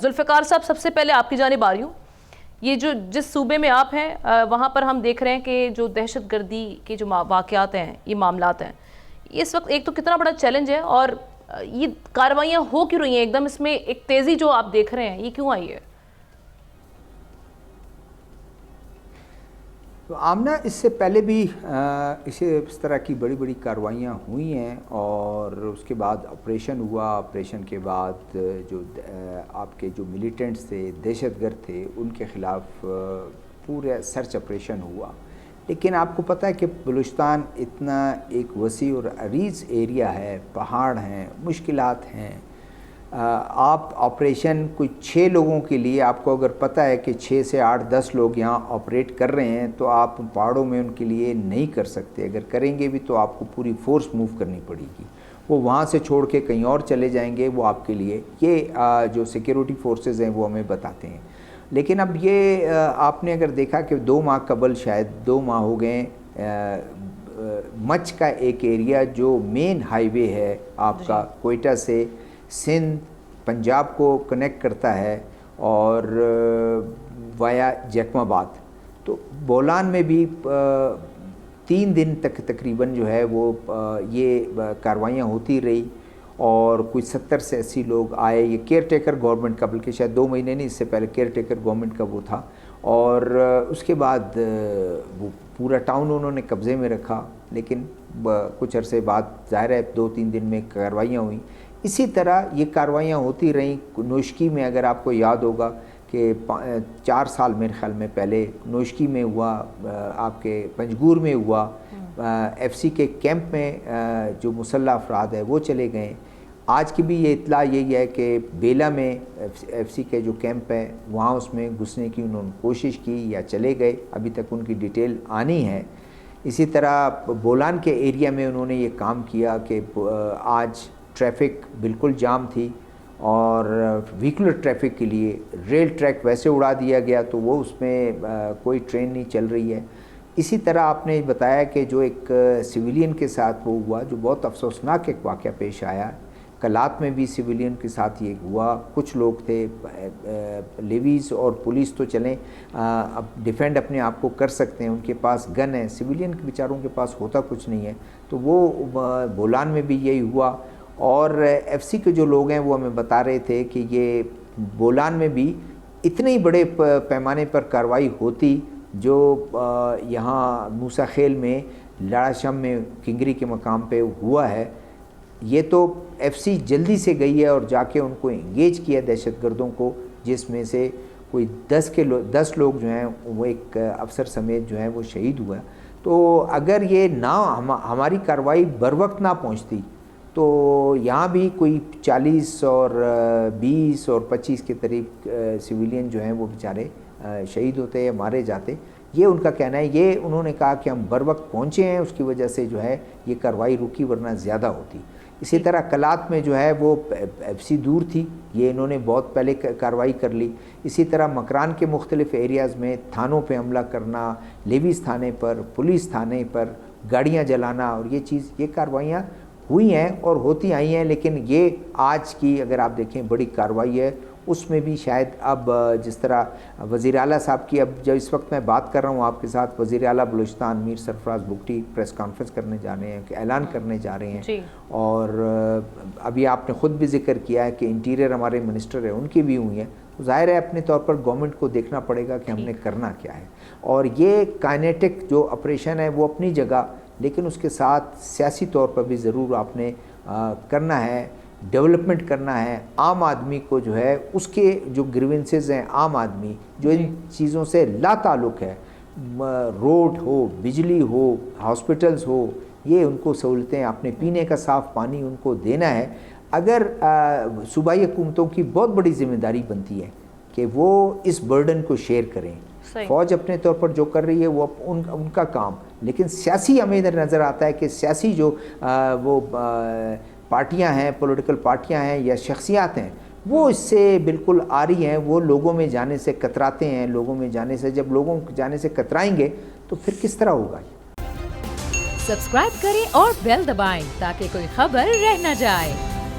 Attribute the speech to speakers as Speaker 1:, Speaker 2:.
Speaker 1: ذوالفقار صاحب، سب سے پہلے آپ کی جانب آ رہی ہوں. یہ جو جس صوبے میں آپ ہیں وہاں پر ہم دیکھ رہے ہیں کہ جو دہشت گردی کے جو واقعات ہیں، یہ معاملات ہیں، اس وقت ایک تو کتنا بڑا چیلنج ہے، اور یہ کاروائیاں ہو کیوں رہی ہیں ایک دم؟ اس میں ایک تیزی جو آپ دیکھ رہے ہیں، یہ کیوں آئی ہے؟
Speaker 2: تو آمنہ، اس سے پہلے بھی اس طرح کی بڑی بڑی کارروائیاں ہوئی ہیں، اور اس کے بعد آپریشن ہوا. آپریشن کے بعد جو آپ کے جو ملیٹنٹس تھے، دہشت گرد تھے، ان کے خلاف پورا سرچ آپریشن ہوا. لیکن آپ کو پتہ ہے کہ بلوچستان اتنا ایک وسیع اور عریض ایریا ہے، پہاڑ ہیں، مشکلات ہیں. آپ آپریشن کوئی 6 لوگوں کے لیے، آپ کو اگر پتہ ہے کہ 6 سے 8 10 لوگ یہاں آپریٹ کر رہے ہیں، تو آپ پہاڑوں میں ان کے لیے نہیں کر سکتے. اگر کریں گے بھی تو آپ کو پوری فورس موو کرنی پڑے گی. وہ وہاں سے چھوڑ کے کہیں اور چلے جائیں گے. وہ آپ کے لیے، یہ جو سیکیورٹی فورسز ہیں وہ ہمیں بتاتے ہیں. لیکن اب یہ آپ نے اگر دیکھا کہ 2 ماہ قبل، شاید 2 ماہ ہو گئے، مچ کا ایک ایریا جو مین ہائی وے ہے آپ کا کوئٹہ سے سندھ پنجاب کو کنیکٹ کرتا ہے، اور وایا جیکم آباد، تو بولان میں بھی 3 دن تک تقریباً جو ہے وہ یہ کاروائیاں ہوتی رہی. اور کوئی 70 سے 80 لوگ آئے. یہ کیئر ٹیکر گورنمنٹ کا، بلکہ شاید 2 مہینے نہیں، اس سے پہلے کیئر ٹیکر گورنمنٹ کا وہ تھا. اور اس کے بعد وہ پورا ٹاؤن انہوں نے قبضے میں رکھا. لیکن کچھ عرصے بعد ظاہر ہے 2-3 دن میں کاروائیاں ہوئیں. اسی طرح یہ کاروائیاں ہوتی رہیں. نوشکی میں اگر آپ کو یاد ہوگا کہ 4 سال میرے خیال میں پہلے نوشکی میں ہوا، آپ کے پنجگور میں ہوا، ایف سی کے کیمپ میں جو مسلح افراد ہے وہ چلے گئے. آج کی بھی یہ اطلاع یہی ہے کہ بیلا میں ایف سی کے جو کیمپ ہے وہاں اس میں گھسنے کی انہوں نے کوشش کی یا چلے گئے. ابھی تک ان کی ڈیٹیل آنی ہے. اسی طرح بولان کے ایریا میں انہوں نے یہ کام کیا کہ آج ٹریفک بالکل جام تھی، اور وہیکولر ٹریفک کے لیے ریل ٹریک ویسے اڑا دیا گیا، تو وہ اس میں کوئی ٹرین نہیں چل رہی ہے. اسی طرح آپ نے بتایا کہ جو ایک سویلین کے ساتھ وہ ہوا، جو بہت افسوسناک ایک واقعہ پیش آیا. کلات میں بھی سویلین کے ساتھ یہ ہوا. کچھ لوگ تھے، لیویز اور پولیس تو چلیں اب ڈیفینڈ اپنے آپ کو کر سکتے ہیں، ان کے پاس گن ہے. سویلین کے بیچاروں کے پاس ہوتا کچھ نہیں ہے. تو وہ بولان میں بھی یہی ہوا. اور ایف سی کے جو لوگ ہیں وہ ہمیں بتا رہے تھے کہ یہ بولان میں بھی اتنے بڑے پیمانے پر کارروائی ہوتی جو یہاں موسیٰ خیل میں لاڑا شم میں کنگری کے مقام پہ ہوا ہے. یہ تو ایف سی جلدی سے گئی ہے اور جا کے ان کو انگیج کیا دہشت گردوں کو، جس میں سے کوئی 10 لوگ جو ہیں وہ ایک افسر سمیت جو ہیں وہ شہید ہوا. تو اگر یہ نہ ہماری کارروائی بر وقت نہ پہنچتی تو یہاں بھی کوئی 40 اور 20 اور 25 کے قریب سویلین جو ہیں وہ بیچارے شہید ہوتے یا مارے جاتے. یہ ان کا کہنا ہے. یہ انہوں نے کہا کہ ہم بر وقت پہنچے ہیں، اس کی وجہ سے جو ہے یہ کارروائی رکی، ورنہ زیادہ ہوتی. اسی طرح کلات میں جو ہے وہ ایف سی دور تھی، یہ انہوں نے بہت پہلے کارروائی کر لی. اسی طرح مکران کے مختلف ایریاز میں تھانوں پہ حملہ کرنا، لیویز تھانے پر، پولیس تھانے پر گاڑیاں جلانا، اور یہ کارروائیاں ہوئی ہیں اور ہوتی آئی ہیں. لیکن یہ آج کی اگر آپ دیکھیں بڑی کارروائی ہے. اس میں بھی شاید اب جس طرح وزیر اعلیٰ صاحب کی، اب جب اس وقت میں بات کر رہا ہوں آپ کے ساتھ، وزیر اعلیٰ بلوچستان میر سرفراز بگٹی پریس کانفرنس کرنے جا رہے ہیں، کہ اعلان کرنے جا رہے ہیں. اور ابھی آپ نے خود بھی ذکر کیا ہے کہ انٹیریئر ہمارے منسٹر ہیں، ان کی بھی ہوئی ہیں. ظاہر ہے اپنے طور پر گورنمنٹ کو دیکھنا پڑے گا کہ ہم نے کرنا کیا ہے. اور یہ کائنیٹک جو آپریشن ہے وہ اپنی جگہ، لیکن اس کے ساتھ سیاسی طور پر بھی ضرور آپ نے کرنا ہے، ڈیولپمنٹ کرنا ہے. عام آدمی کو جو ہے اس کے جو گریونسز ہیں، عام آدمی جو ان چیزوں سے لا تعلق ہے، روڈ ہو، بجلی ہو، ہاسپٹلز ہو، یہ ان کو سہولتیں، اپنے پینے کا صاف پانی ان کو دینا ہے. اگر صوبائی حکومتوں کی بہت بڑی ذمہ داری بنتی ہے کہ وہ اس برڈن کو شیئر کریں. فوج اپنے طور پر جو کر رہی ہے وہ ان کا کام، لیکن سیاسی ہمیں ادھر نظر آتا ہے کہ سیاسی جو وہ پارٹیاں ہیں، پولیٹیکل پارٹیاں ہیں یا شخصیات ہیں، وہ اس سے بالکل آری ہیں. وہ لوگوں میں جانے سے کتراتے ہیں. لوگوں میں جانے سے، جب لوگوں جانے سے کترائیں گے تو پھر کس طرح ہوگا؟
Speaker 3: سبسکرائب کریں اور بیل دبائیں تاکہ کوئی خبر رہ نہ جائے.